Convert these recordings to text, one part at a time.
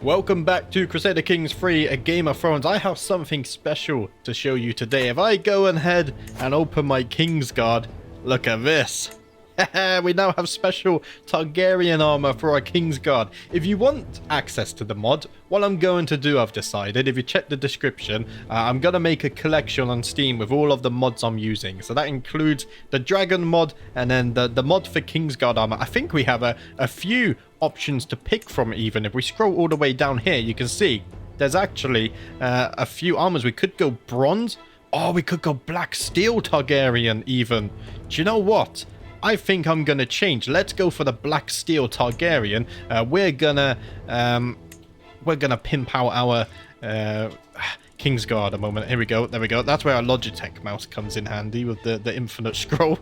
Welcome back to Crusader Kings 3, a Game of Thrones. I have something special to show you today. If I go ahead and open my Kingsguard, look at this. We now have special Targaryen armor for our Kingsguard. If you want access to the mod, what I'm going to do, I've decided, if you check the description, I'm going to make a collection on Steam with all of the mods I'm using. So that includes the Dragon mod and then the mod for Kingsguard armor. I think we have a few options to pick from even. If we scroll all the way down here, you can see there's actually a few armors. We could go bronze. Oh, we could go black steel Targaryen even. Do you know what? I think I'm gonna change. Let's go for the black steel Targaryen. We're gonna pimp out our Kingsguard a moment. Here we go. There we go. That's where our Logitech mouse comes in handy with the infinite scroll.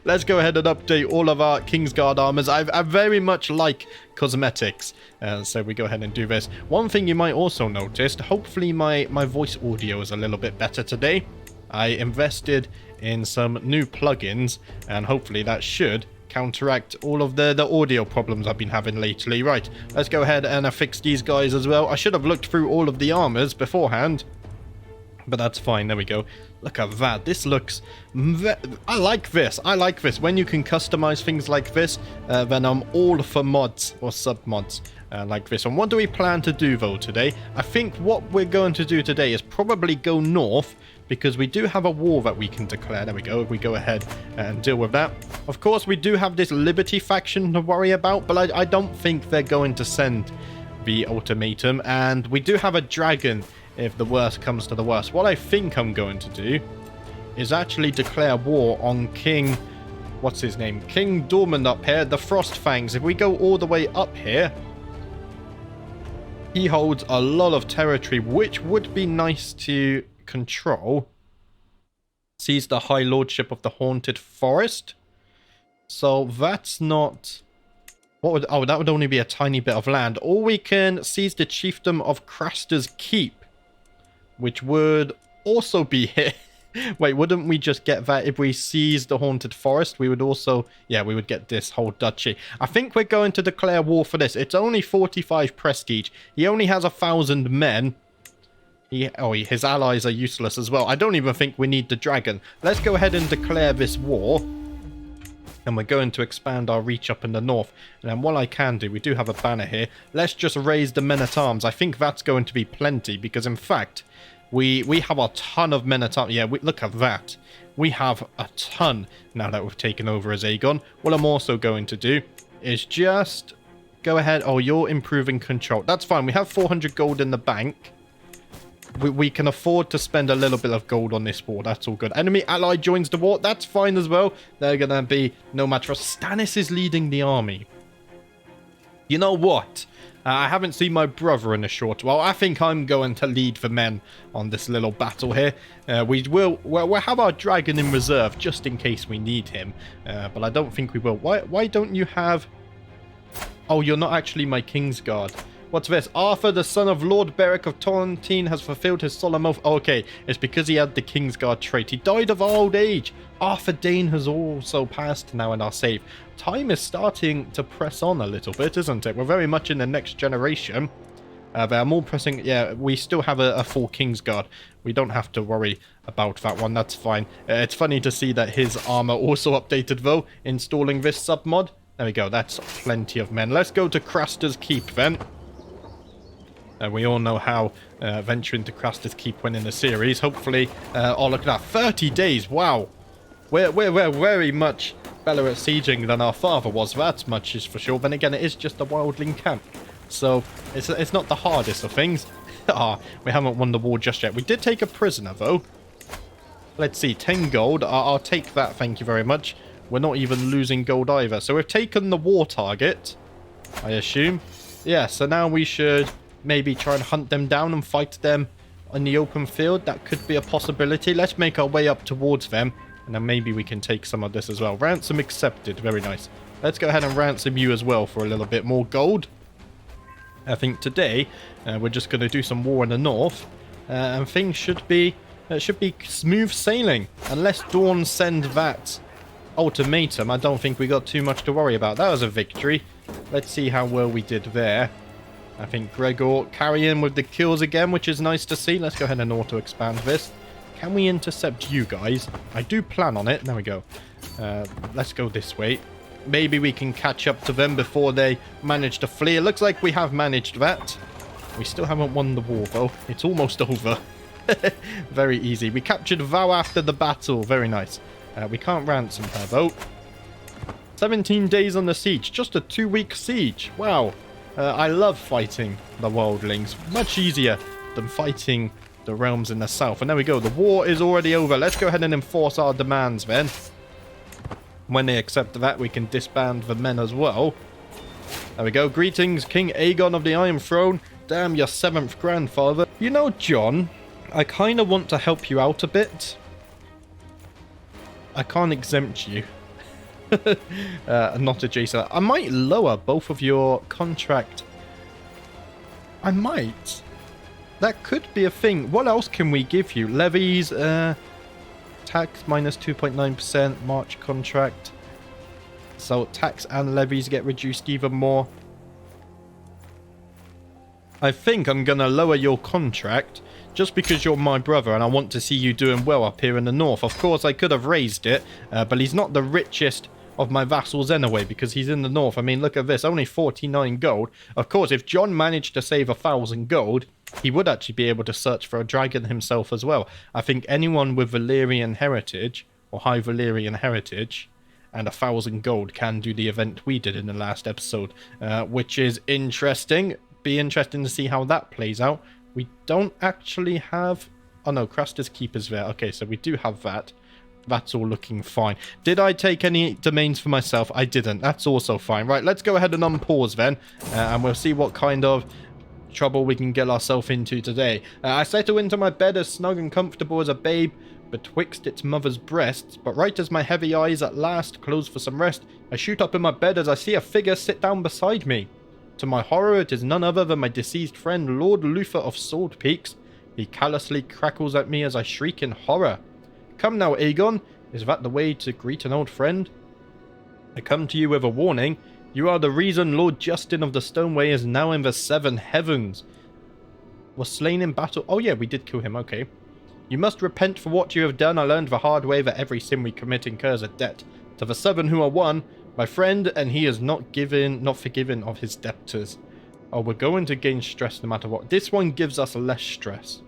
Let's go ahead and update all of our Kingsguard armors. I very much like cosmetics, so we go ahead and do this. One thing you might also notice, hopefully my voice audio is a little bit better today. I invested in some new plugins, and hopefully that should counteract all of the audio problems I've been having lately. Right, let's go ahead and fix these guys as well. I should have looked through all of the armors beforehand, but that's fine. There we go. Look at that. This looks... I like this. I like this. When you can customize things like this, then I'm all for mods or sub-mods like this. And what do we plan to do, though, today? I think what we're going to do today is probably go north, because we do have a war that we can declare. There we go. If we go ahead and deal with that. Of course, we do have this Liberty faction to worry about, but I don't think they're going to send the ultimatum. And we do have a dragon if the worst comes to the worst. What I think I'm going to do is actually declare war on King... What's his name? King Dormund up here, the Frost Fangs. If we go all the way up here, he holds a lot of territory, which would be nice to control. Sees the High Lordship of the Haunted Forest. So that's not... What would... Oh, that would only be a tiny bit of land. Or we can seize the Chiefdom of Craster's Keep, which would also be here. Wait, wouldn't we just get that if we seize the Haunted Forest? We would also... Yeah, we would get this whole duchy. I think we're going to declare war for this. It's only 45 prestige. He only has 1,000 men. His allies are useless as well. I don't even think we need the dragon. Let's go ahead and declare this war. And we're going to expand our reach up in the north. And then what I can do, we do have a banner here. Let's just raise the men-at-arms. I think that's going to be plenty, because in fact, we have a ton of men-at-arms. Yeah, look at that. We have a ton now that we've taken over as Aegon. What I'm also going to do is just go ahead. Oh, you're improving control. That's fine. We have 400 gold in the bank. We can afford to spend a little bit of gold on this war. That's all good. Enemy ally joins the war. That's fine as well. They're going to be no match for us. Stannis is leading the army. You know what? I haven't seen my brother in a short while. I think I'm going to lead the men on this little battle here. We'll have our dragon in reserve just in case we need him. But I don't think we will. Why don't you have... Oh, you're not actually my Kingsguard. What's this? Arthur, the son of Lord Beric of Torrentine, has fulfilled his solemn oath. Okay, it's because he had the Kingsguard trait. He died of old age. Arthur Dane has also passed now in our save. Time is starting to press on a little bit, isn't it? We're very much in the next generation. They are more pressing. Yeah, we still have a full Kingsguard. We don't have to worry about that one. That's fine. It's funny to see that his armor also updated, though, installing this sub-mod. There we go. That's plenty of men. Let's go to Craster's Keep, then. We all know how venturing to Craster's Keep went in the series. Hopefully... oh, look at that. 30 days. Wow. We're very much better at sieging than our father was. That much is for sure. Then again, it is just a wildling camp. So, it's not the hardest of things. We haven't won the war just yet. We did take a prisoner, though. Let's see. 10 gold. I'll take that. Thank you very much. We're not even losing gold either. So, we've taken the war target, I assume. Yeah, so now we should... maybe try and hunt them down and fight them in the open field. That could be a possibility. Let's make our way up towards them, and then maybe we can take some of this as well. Ransom accepted. Very nice. Let's go ahead and ransom you as well for a little bit more gold. I think today we're just going to do some war in the north, and things should be smooth sailing. Unless Dawn send that ultimatum, I don't think we got too much to worry about. That was a victory. Let's see how well we did there. I think Gregor carrying with the kills again, which is nice to see. Let's go ahead and auto-expand this. Can we intercept you guys? I do plan on it. There we go. Let's go this way. Maybe we can catch up to them before they manage to flee. It looks like we have managed that. We still haven't won the war, though. It's almost over. Very easy. We captured Vow after the battle. Very nice. We can't ransom her, though. 17 days on the siege. Just a 2-week siege. Wow. I love fighting the wildlings. Much easier than fighting the realms in the south. And there we go. The war is already over. Let's go ahead and enforce our demands then. When they accept that, we can disband the men as well. There we go. Greetings, King Aegon of the Iron Throne. Damn your 7th grandfather. You know, John, I kind of want to help you out a bit. I can't exempt you. Not adjacent. I might lower both of your contract. I might. That could be a thing. What else can we give you? Levies, tax minus 2.9%, March contract. So tax and levies get reduced even more. I think I'm going to lower your contract just because you're my brother and I want to see you doing well up here in the north. Of course, I could have raised it, but he's not the richest of my vassals anyway because he's in the north. I mean, look at this, only 49 gold. Of course, if John managed to save 1,000 gold, he would actually be able to search for a dragon himself as well. I think anyone with Valyrian heritage or high Valyrian heritage and 1,000 gold can do the event we did in the last episode, which is interesting. Be interesting to see how that plays out. We don't actually have... Oh no, Craster's Keep is there. Okay, so we do have that. That's all looking fine. Did I take any domains for myself? I didn't. That's also fine. Right, let's go ahead and unpause then. And we'll see what kind of trouble we can get ourselves into today. I settle into my bed as snug and comfortable as a babe betwixt its mother's breasts. But right as my heavy eyes at last close for some rest, I shoot up in my bed as I see a figure sit down beside me. To my horror, it is none other than my deceased friend, Lord Luther of Sword Peaks. He callously crackles at me as I shriek in horror. Come now, Aegon. Is that the way to greet an old friend? I come to you with a warning. You are the reason Lord Justin of the Stoneway is now in the 7 heavens. Was slain in battle. Oh yeah, we did kill him. Okay. You must repent for what you have done. I learned the hard way that every sin we commit incurs a debt. To the 7 who are one, my friend, and he is not forgiven of his debtors. Oh, we're going to gain stress no matter what. This one gives us less stress.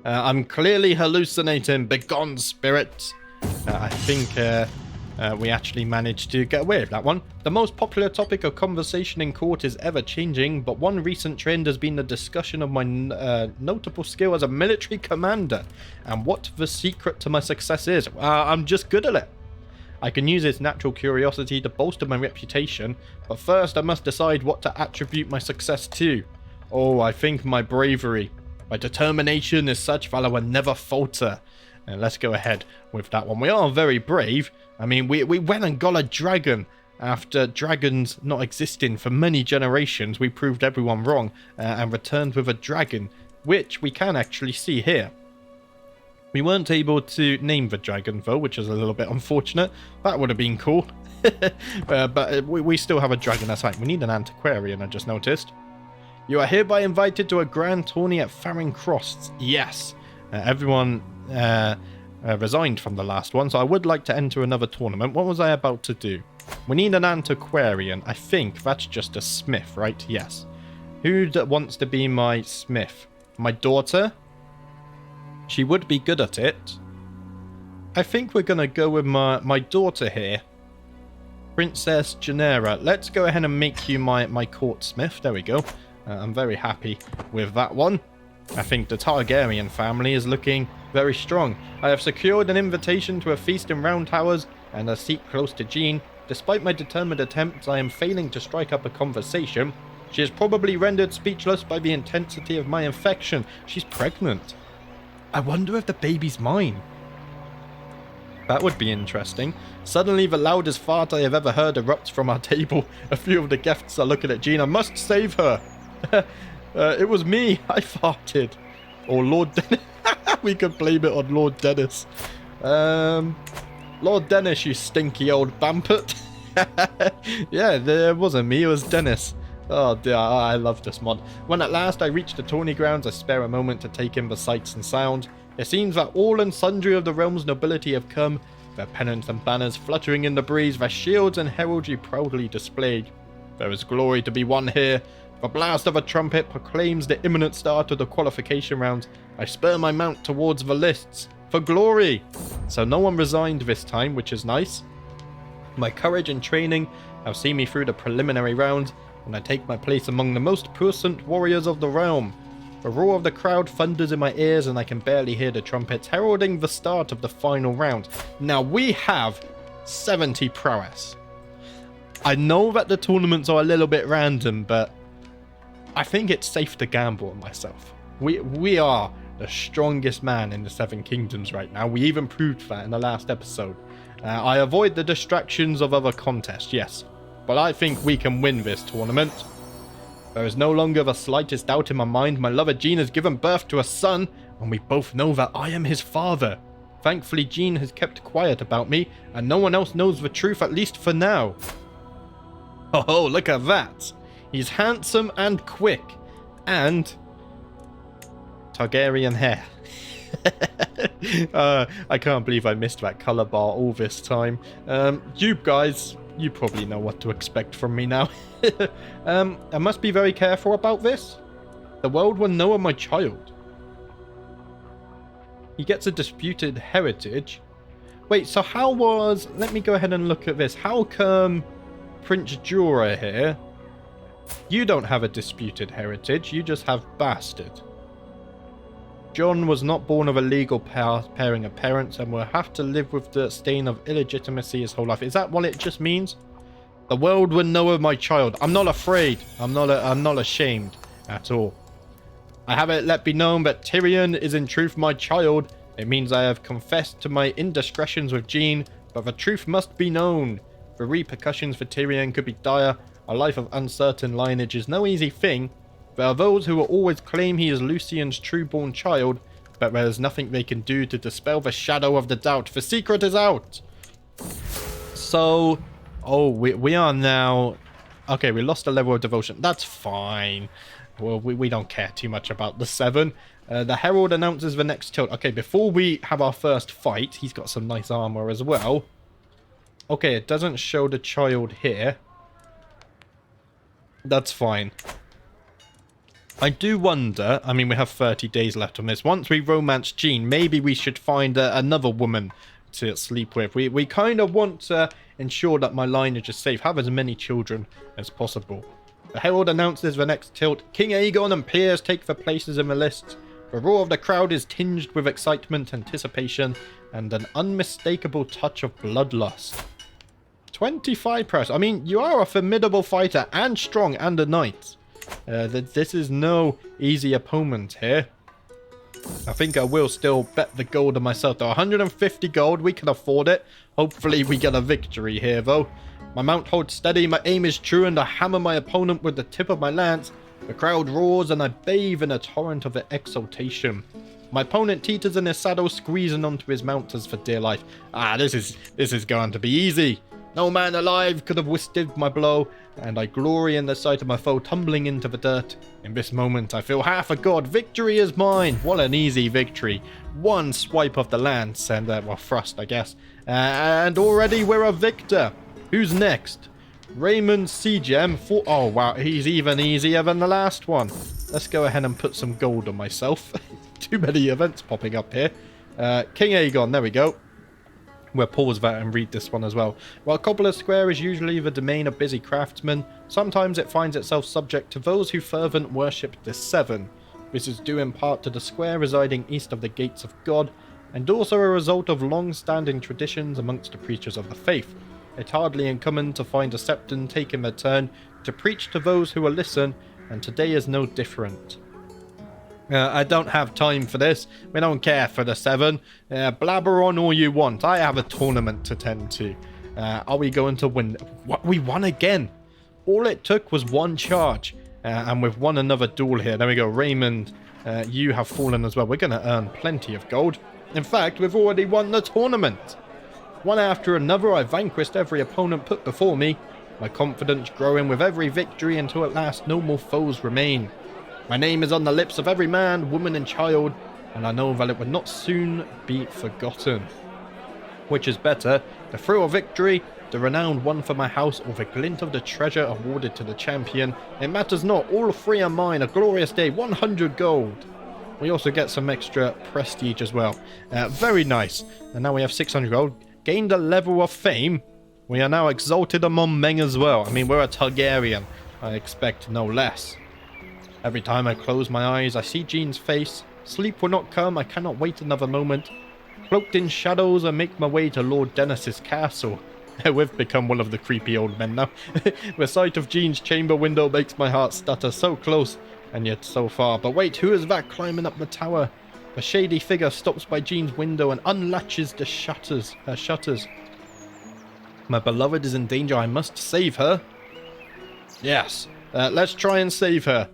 I'm clearly hallucinating. Begone, spirits. I think we actually managed to get away with that one. The most popular topic of conversation in court is ever changing, but one recent trend has been the discussion of my notable skill as a military commander and what the secret to my success is. I'm just good at it. I can use this natural curiosity to bolster my reputation, but first I must decide what to attribute my success to. Oh, I think my bravery. My determination is such that I will never falter. And let's go ahead with that one. We are very brave. I mean, we went and got a dragon. After dragons not existing for many generations, we proved everyone wrong and returned with a dragon, which we can actually see here. We weren't able to name the dragon, though, which is a little bit unfortunate. That would have been cool. But we still have a dragon. That's right. We need an antiquarian, I just noticed. You are hereby invited to a grand tourney at Farring Cross. Yes. Everyone resigned from the last one, so I would like to enter another tournament. What was I about to do? We need an antiquarian. I think that's just a smith, right? Yes. Who wants to be my smith? My daughter? She would be good at it. I think we're going to go with my daughter here. Princess Janera. Let's go ahead and make you my court smith. There we go. I'm very happy with that one. I think the Targaryen family is looking very strong. I have secured an invitation to a feast in Round Towers and a seat close to Jean. Despite my determined attempts, I am failing to strike up a conversation. She is probably rendered speechless by the intensity of my infection. She's pregnant. I wonder if the baby's mine. That would be interesting. Suddenly, the loudest fart I have ever heard erupts from our table. A few of the guests are looking at Jean. I must save her. It was me. I farted. Or Lord Dennis. We could blame it on Lord Dennis. Lord Dennis, you stinky old bampert. Yeah, it wasn't me, it was Dennis. Oh dear, I love this mod. When at last I reach the tourney grounds, I spare a moment to take in the sights and sound. It seems that all and sundry of the realm's nobility have come, their pennants and banners fluttering in the breeze, their shields and heraldry proudly displayed. There is glory to be won here. The blast of a trumpet proclaims the imminent start of the qualification rounds. I spur my mount towards the lists. For glory! So no one resigned this time, which is nice. My courage and training have seen me through the preliminary rounds, and I take my place among the most puissant warriors of the realm. The roar of the crowd thunders in my ears, and I can barely hear the trumpets heralding the start of the final round. Now we have 70 prowess. I know that the tournaments are a little bit random, but I think it's safe to gamble on myself. We are the strongest man in the Seven Kingdoms right now. We even proved that in the last episode. I avoid the distractions of other contests, yes, but I think we can win this tournament. There is no longer the slightest doubt in my mind. My lover Jean has given birth to a son, and we both know that I am his father. Thankfully, Jean has kept quiet about me, and no one else knows the truth, at least for now. Oh, look at that. He's handsome and quick, and Targaryen hair. I can't believe I missed that color bar all this time. You guys, you probably know what to expect from me now. I must be very careful about this. The world will know I'm my child. He gets a disputed heritage. Wait, so how was... Let me go ahead and look at this. How come Prince Rhaegar here? You don't have a disputed heritage. You just have bastard. John was not born of a legal pairing of parents and will have to live with the stain of illegitimacy his whole life. Is that what it just means? The world will know of my child. I'm not afraid. I'm not ashamed at all. I have it let be known that Tyrion is in truth my child. It means I have confessed to my indiscretions with Jean, but the truth must be known. The repercussions for Tyrion could be dire. A life of uncertain lineage is no easy thing. There are those who will always claim he is Lucien's true-born child, but there is nothing they can do to dispel the shadow of the doubt. The secret is out. So, oh, we are now... Okay, we lost a level of devotion. That's fine. Well, we don't care too much about the 7. The Herald announces the next tilt. Okay, before we have our first fight, he's got some nice armor as well. Okay, it doesn't show the child here. That's fine. I do wonder, I mean, we have 30 days left on this. Once we romance Jean, maybe we should find another woman to sleep with. We kind of want to ensure that my lineage is safe. Have as many children as possible. The Herald announces the next tilt. King Aegon and peers take their places in the list. The roar of the crowd is tinged with excitement, anticipation, and an unmistakable touch of bloodlust. 25 press. I mean, you are a formidable fighter and strong and a knight. This is no easy opponent here. I think I will still bet the gold on myself though. 150 gold, we can afford it. Hopefully we get a victory here though. My mount holds steady, my aim is true, and I hammer my opponent with the tip of my lance. The crowd roars and I bathe in a torrent of exultation. My opponent teeters in his saddle, squeezing onto his mount as for dear life. This is going to be easy. No man alive could have withstood my blow, and I glory in the sight of my foe tumbling into the dirt. In this moment, I feel half a god. Victory is mine. What an easy victory. One swipe of the lance, and, well, thrust, I guess. And already we're a victor. Who's next? Raymond Seagem. Oh, wow, he's even easier than the last one. Let's go ahead and put some gold on myself. Too many events popping up here. King Aegon, there we go. We'll pause that and read this one as well. While Cobbler's Square is usually the domain of busy craftsmen, sometimes it finds itself subject to those who fervent worship the 7. This is due in part to the square residing east of the gates of God, and also a result of long-standing traditions amongst the preachers of the faith. It's hardly uncommon to find a septon taking their turn to preach to those who will listen, and today is no different. I don't have time for this. We don't care for the 7. Blabber on all you want. I have a tournament to tend to. Are we going to win? What? We won again. All it took was one charge. And we've won another duel here. There we go. Raymond, you have fallen as well. We're going to earn plenty of gold. In fact, we've already won the tournament. One after another, I vanquished every opponent put before me, my confidence growing with every victory until at last no more foes remain. My name is on the lips of every man, woman and child, and I know that it will not soon be forgotten. Which is better, the thrill of victory, the renown won for my house, or the glint of the treasure awarded to the champion? It matters not, all three are mine, a glorious day, 100 gold. We also get some extra prestige as well. Very nice. And now we have 600 gold. Gained a level of fame. We are now exalted among men as well. I mean, we're a Targaryen. I expect no less. Every time I close my eyes, I see Jean's face. Sleep will not come, I cannot wait another moment. Cloaked in shadows, I make my way to Lord Dennis's castle. We've become one of the creepy old men now. The sight of Jean's chamber window makes my heart stutter, so close and yet so far. But wait, who is that climbing up the tower? A shady figure stops by Jean's window and unlatches the shutters. My beloved is in danger, I must save her. Yes, let's try and save her.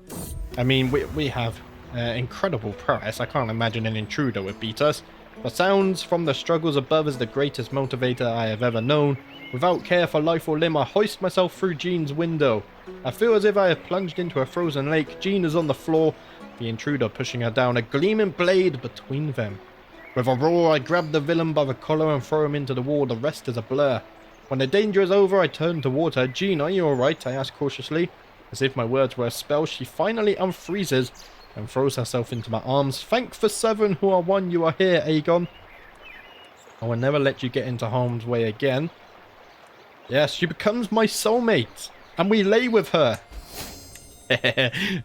I mean, we have incredible prowess. I can't imagine an intruder would beat us. The sounds from the struggles above is the greatest motivator I have ever known. Without care for life or limb, I hoist myself through Jean's window. I feel as if I have plunged into a frozen lake. Jean is on the floor, the intruder pushing her down, a gleaming blade between them. With a roar, I grab the villain by the collar and throw him into the wall. The rest is a blur. When the danger is over, I turn toward her. Jean, are you alright? I ask cautiously. As if my words were a spell, she finally unfreezes and throws herself into my arms. Thank the 7 who are 1 you are here, Aegon. I will never let you get into harm's way again. Yes, she becomes my soulmate, and we lay with her.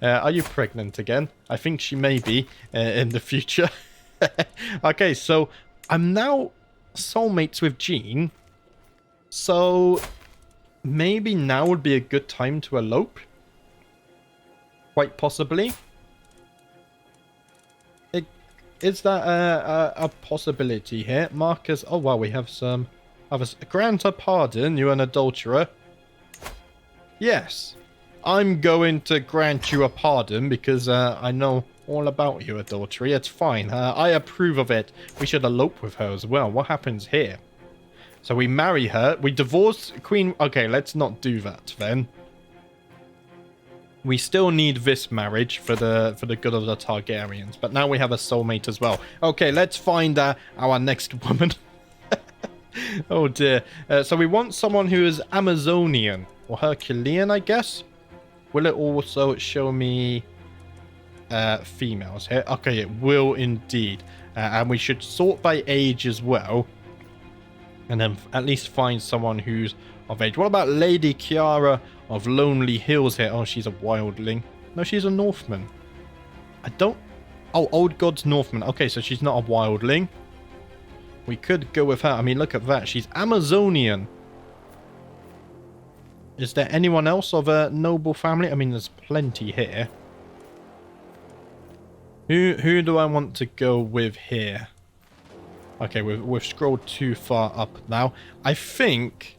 Are you pregnant again? I think she may be in the future. Okay, so I'm now soulmates with Jean. So maybe now would be a good time to elope. Quite possibly. Is that a possibility here? Marcus, oh wow, we have some others. Grant a pardon, you're an adulterer. Yes, I'm going to grant you a pardon because I know all about your adultery. It's fine. I approve of it. We should elope with her as well. What happens here? So we marry her. We divorce Queen. Okay, let's not do that then. We still need this marriage for the good of the Targaryens. But now we have a soulmate as well. Okay, let's find our next woman. Oh dear. So we want someone who is Amazonian. Or Herculean, I guess. Will it also show me females here? Okay, it will indeed. And we should sort by age as well. And then at least find someone who's of age. What about Lady Kiara of Lonely Hills here? Oh, she's a wildling. No, she's a Northman. I don't... Oh, Old Gods Northman. Okay, so she's not a wildling. We could go with her. I mean, look at that. She's Amazonian. Is there anyone else of a noble family? I mean, there's plenty here. Who do I want to go with here? Okay, we've scrolled too far up now. I think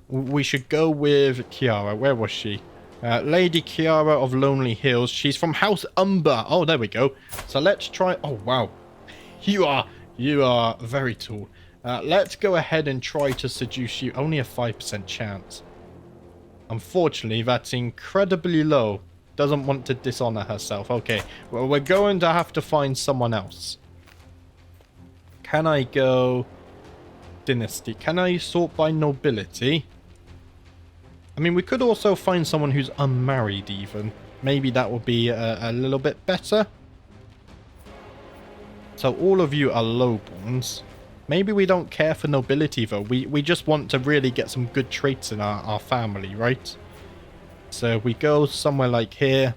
we should go with Kiara. Where was she? Lady Kiara of Lonely Hills. She's from House Umber. Oh, there we go. So let's try... Oh, wow. You are very tall. Let's go ahead and try to seduce you. Only a 5% chance. Unfortunately, that's incredibly low. Doesn't want to dishonor herself. Okay, well, we're going to have to find someone else. Can I go Dynasty? Can I sort by nobility? I mean, we could also find someone who's unmarried even. Maybe that would be a little bit better. So all of you are lowborns. Maybe we don't care for nobility though. We just want to really get some good traits in our family, right? So we go somewhere like here.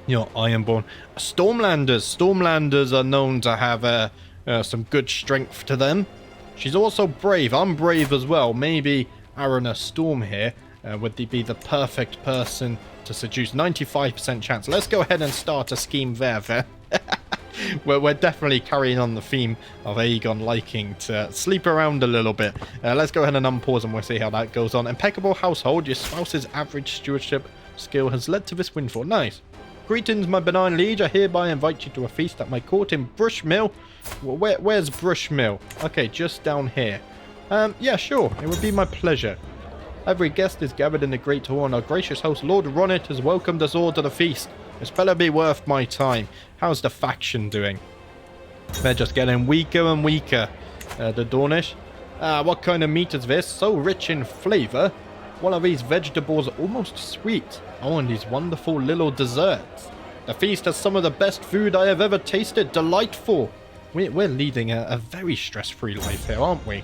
You're Ironborn. Stormlanders. Stormlanders are known to have some good strength to them. She's also brave. I'm brave as well. Maybe Arryn Storm here would be the perfect person to seduce. 95% chance. Let's go ahead and start a scheme there. We're definitely carrying on the theme of Aegon liking to sleep around a little bit. Let's go ahead and unpause and we'll see how that goes on. Impeccable household. Your spouse's average stewardship skill has led to this windfall. Nice. Greetings, my benign liege. I hereby invite you to a feast at my court in Brushmill. Where's Brushmill? Okay, just down here. Yeah, sure. It would be my pleasure. Every guest is gathered in the great hall, and our gracious host, Lord Ronnet, has welcomed us all to the feast. It's better be worth my time. How's the faction doing? They're just getting weaker and weaker. The Dornish. What kind of meat is this? So rich in flavour. One of these vegetables are almost sweet. Oh, and these wonderful little desserts. The feast has some of the best food I have ever tasted. Delightful. We're leading a very stress-free life here, aren't we?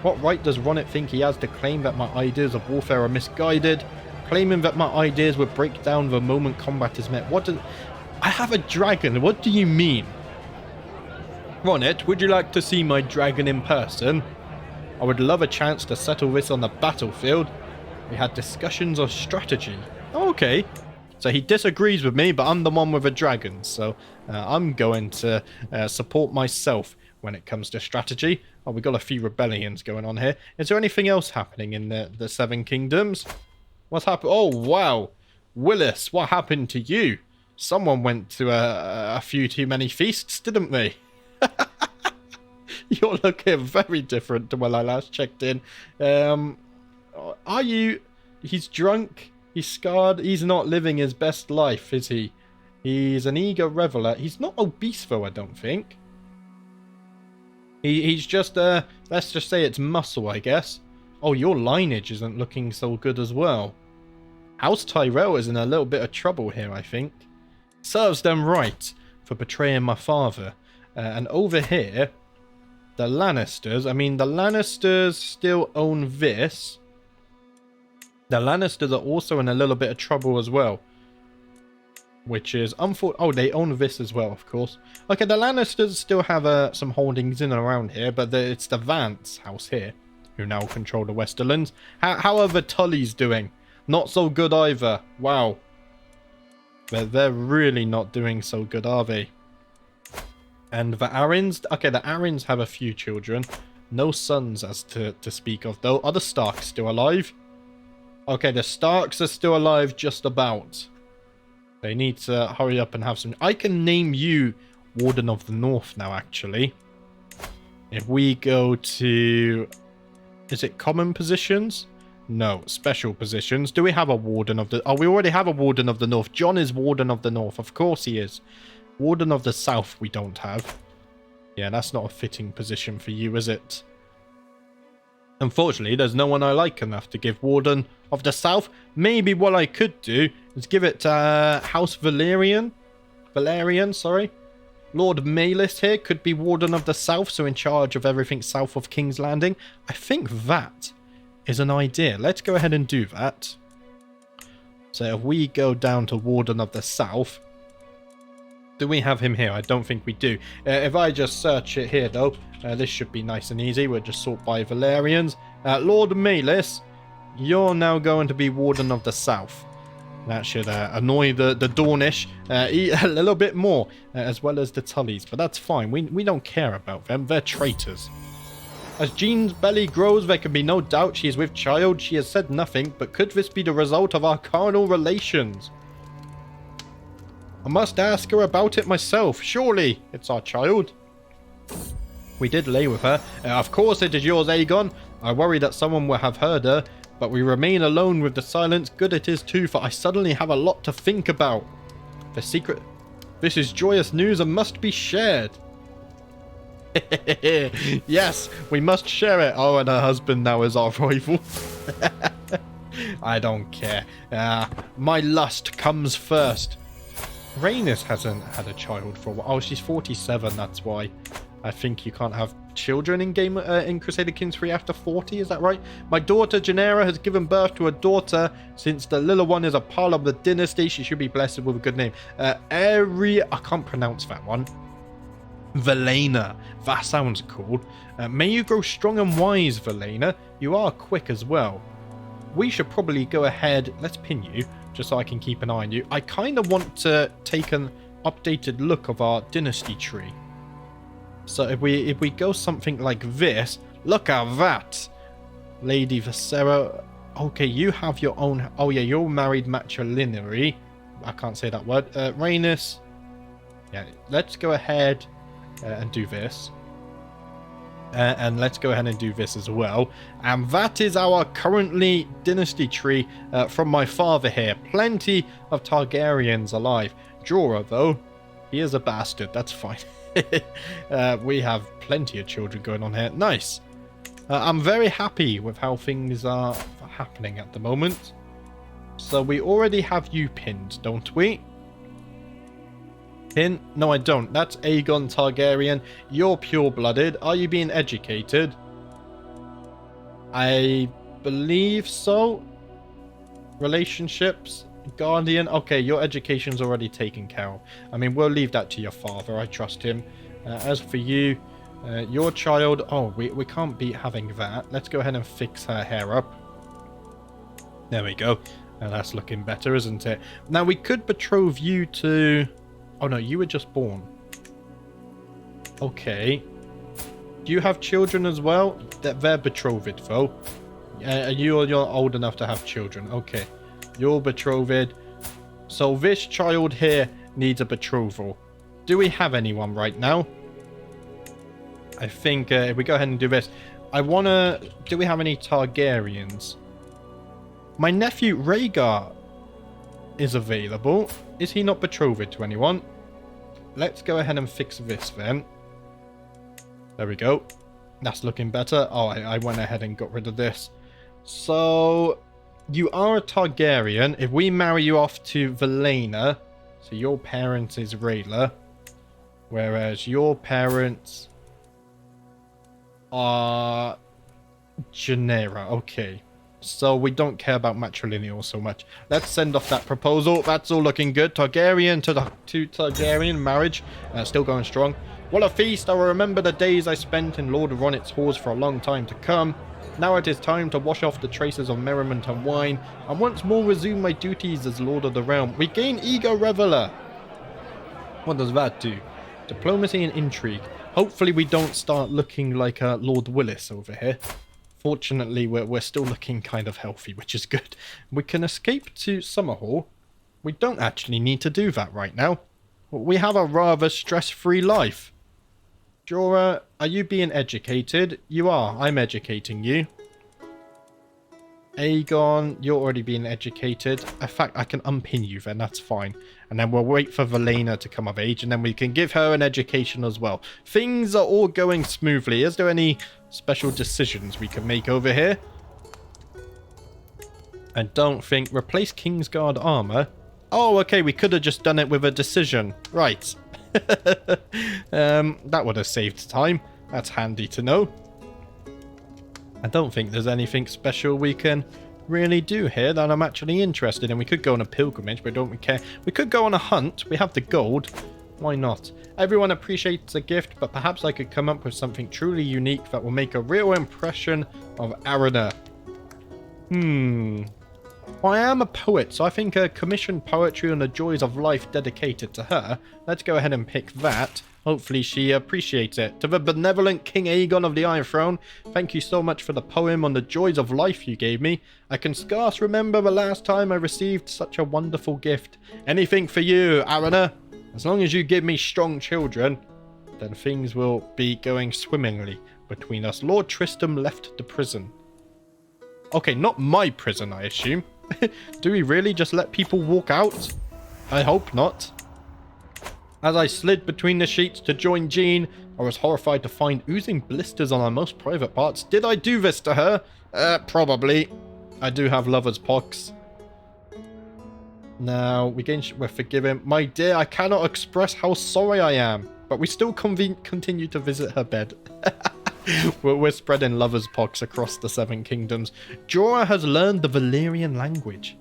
What right does Ronnet think he has to claim that my ideas of warfare are misguided? Claiming that my ideas would break down the moment combat is met. I have a dragon. What do you mean? Ronnet, would you like to see my dragon in person? I would love a chance to settle this on the battlefield. We had discussions of strategy. Oh, okay. So he disagrees with me, but I'm the one with a dragon. So I'm going to support myself when it comes to strategy. Oh, we got a few rebellions going on here. Is there anything else happening in the Seven Kingdoms? What's happened? Oh, wow. Willis, what happened to you? Someone went to a few too many feasts, didn't they? You're looking very different to when I last checked in. Are you... He's drunk. He's scarred. He's not living his best life, is he? He's an eager reveler. He's not obese, though, I don't think. He's just, let's just say it's muscle, I guess. Oh, your lineage isn't looking so good as well. House Tyrell is in a little bit of trouble here, I think. Serves them right for betraying my father. And over here, the Lannisters. I mean, the Lannisters still own this. The Lannisters are also in a little bit of trouble as well. Which is unfortunate. Oh, they own this as well, of course. Okay, the Lannisters still have some holdings in and around here, but it's the Vance house here who now control the Westerlands. How are the Tullys doing? Not so good either. Wow. They're really not doing so good, are they? And the Arryns? Okay, the Arryns have a few children. No sons as to speak of, though. Are the Starks still alive? Okay, the Starks are still alive just about. They need to hurry up and have some... I can name you Warden of the North now, actually. If we go to... Is it common positions? No, special positions. Do we have a Warden of the... Oh, we already have a Warden of the North. John is Warden of the North. Of course he is. Warden of the South we don't have. Yeah, that's not a fitting position for you, is it? Unfortunately, there's no one I like enough to give Warden of the South. Maybe what I could do is give it to House Valerian. Valerian, sorry. Lord Maelys here could be Warden of the South, so in charge of everything south of King's Landing. I think that is an idea. Let's go ahead and do that. So if we go down to Warden of the South... Do we have him here? I don't think we do. If I just search it here, though, this should be nice and easy. We'll just sort by Valerians. Lord Maelys, you're now going to be Warden of the South. That should annoy the Dornish a little bit more, as well as the Tullys. But that's fine. We don't care about them. They're traitors. As Jean's belly grows, there can be no doubt she is with child. She has said nothing, but could this be the result of our carnal relations? I must ask her about it myself. Surely it's our child. We did lay with her. Of course it is yours, Aegon. I worry that someone will have heard her, but we remain alone with the silence. Good it is too, for I suddenly have a lot to think about. The secret... This is joyous news and must be shared. Yes, we must share it. Oh, and her husband now is our rival. I don't care. My lust comes first. Rhaenys hasn't had a child for a while. Oh, she's 47, that's why. I think you can't have children in Crusader Kings 3 after 40, is that right? My daughter Janera has given birth to a daughter. Since the little one is a part of the dynasty, she should be blessed with a good name. I can't pronounce that one. Valena. That sounds cool. May you grow strong and wise, Valena. You are quick as well. We should probably go ahead. Let's pin you, just so I can keep an eye on you. I kind of want to take an updated look of our dynasty tree. So if we go something like this, look at that, Lady Visera. Okay, you have your own. Oh yeah, you're married matrilineary. I can't say that word. Rhaenys. Yeah, let's go ahead and do this. And let's go ahead and do this as well. And that is our currently dynasty tree from my father here. Plenty of Targaryens alive. Jorah, though, he is a bastard. That's fine. We have plenty of children going on here. Nice. I'm very happy with how things are happening at the moment. So we already have you pinned, don't we? Pin? No, I don't. That's Aegon Targaryen. You're pure-blooded. Are you being educated? I believe so. Relationships? Guardian? Okay, your education's already taken care of. I mean, we'll leave that to your father. I trust him. As for you, your child... Oh, we can't be having that. Let's go ahead and fix her hair up. There we go. That's looking better, isn't it? Now, we could betroth you to... Oh, no, you were just born. Okay. Do you have children as well? They're betrothed, though. You're old enough to have children. Okay. You're betrothed. So this child here needs a betrothal. Do we have anyone right now? I think if we go ahead and do this. I want to... Do we have any Targaryens? My nephew Rhaegar is available. Is he not betrothed to anyone? Let's go ahead and fix this then. There we go. That's looking better. Oh, I went ahead and got rid of this. So, you are a Targaryen. If we marry you off to Valenna, so your parents is Rhaegar, whereas your parents are Rhaenyra. Okay. So we don't care about matrilineal so much. Let's send off that proposal. That's all looking good. Targaryen to Targaryen marriage. Still going strong. What a feast. I will remember the days I spent in Lord Ronet's halls for a long time to come. Now it is time to wash off the traces of merriment and wine, and once more resume my duties as Lord of the Realm. We gain Ego Reveler. What does that do? Diplomacy and intrigue. Hopefully we don't start looking like Lord Willis over here. Fortunately, we're still looking kind of healthy, which is good. We can escape to Summerhall. We don't actually need to do that right now. We have a rather stress-free life. Jorah, are you being educated? You are. I'm educating you. Aegon, you're already being educated. In fact, I can unpin you then, that's fine. And then we'll wait for Valenna to come of age, and then we can give her an education as well. Things are all going smoothly. Is there any special decisions we can make over here? I don't think... Replace Kingsguard armor. Oh, okay, we could have just done it with a decision. Right. That would have saved time. That's handy to know. I don't think there's anything special we can really do here that I'm actually interested in. We could go on a pilgrimage, but don't we care? We could go on a hunt. We have the gold. Why not? Everyone appreciates a gift, but perhaps I could come up with something truly unique that will make a real impression of Arena. Well, I am a poet, so I think a commissioned poetry on the joys of life dedicated to her. Let's go ahead and pick that. Hopefully she appreciates it. To the benevolent King Aegon of the Iron Throne, thank you so much for the poem on the joys of life you gave me. I can scarce remember the last time I received such a wonderful gift. Anything for you, Arena. As long as you give me strong children, then things will be going swimmingly between us. Lord Tristram left the prison. Okay, not my prison, I assume. Do we really just let people walk out? I hope not. As I slid between the sheets to join Jean, I was horrified to find oozing blisters on our most private parts. Did I do this to her? Probably. I do have lover's pox. Now, we're forgiven. My dear, I cannot express how sorry I am, but we still continue to visit her bed. We're spreading lover's pox across the Seven Kingdoms. Jorah has learned the Valyrian language.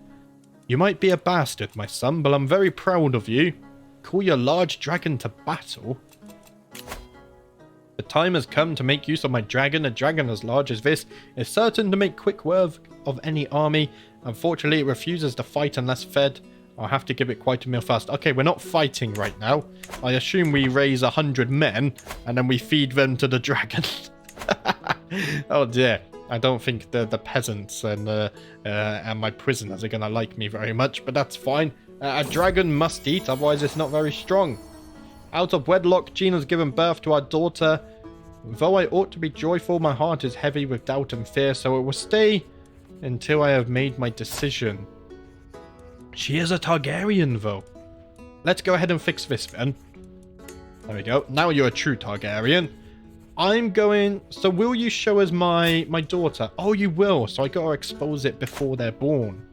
You might be a bastard, my son, but I'm very proud of you. Call your large dragon to battle. The time has come to make use of my dragon. A dragon as large as this is certain to make quick work of any army. Unfortunately, it refuses to fight unless fed. I'll have to give it quite a meal first. Okay, we're not fighting right now. I assume we raise 100 men and then we feed them to the dragon. Oh dear. I don't think the peasants and my prisoners are going to like me very much, but that's fine. A dragon must eat, otherwise it's not very strong. Out of wedlock, Jean has given birth to our daughter, Though I ought to be joyful, my heart is heavy with doubt and fear, so it will stay until I have made my decision. She is a Targaryen, though. Let's go ahead and fix this then. There we go. Now you're a true Targaryen. I'm going... So will you show us my daughter? Oh, you will. So I gotta expose it before they're born.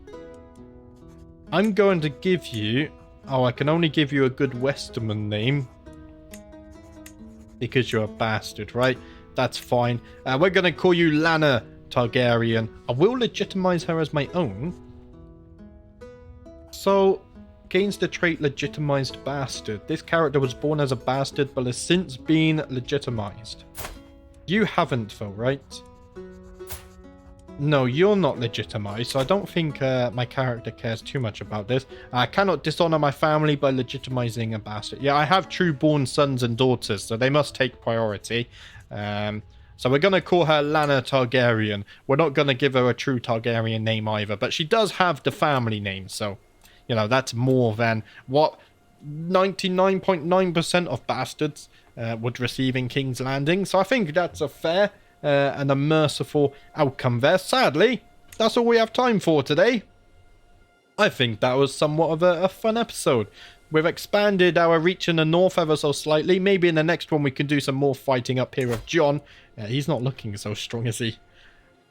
I'm going to give you... Oh, I can only give you a good Westerman name. Because you're a bastard, right? That's fine. We're going to call you Lana Targaryen. I will legitimize her as my own. So, gains the trait legitimized bastard. This character was born as a bastard, but has since been legitimized. You haven't, though, right? No, you're not legitimized, so I don't think my character cares too much about this. I cannot dishonor my family by legitimizing a bastard. Yeah, I have true-born sons and daughters, so they must take priority. So we're going to call her Lana Targaryen. We're not going to give her a true Targaryen name either, but she does have the family name, so... You know, that's more than what 99.9% of bastards would receive in King's Landing. So I think that's a fair and a merciful outcome there. Sadly, that's all we have time for today. I think that was somewhat of a fun episode. We've expanded our reach in the north ever so slightly. Maybe in the next one we can do some more fighting up here with Jon. He's not looking so strong, is he?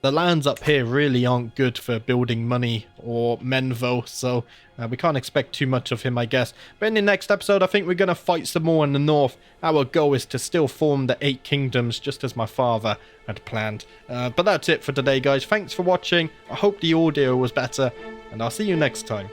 The lands up here really aren't good for building money or men, though, so we can't expect too much of him, I guess. But in the next episode, I think we're going to fight some more in the north. Our goal is to still form the 8 kingdoms, just as my father had planned. But that's it for today, guys. Thanks for watching. I hope the audio was better, and I'll see you next time.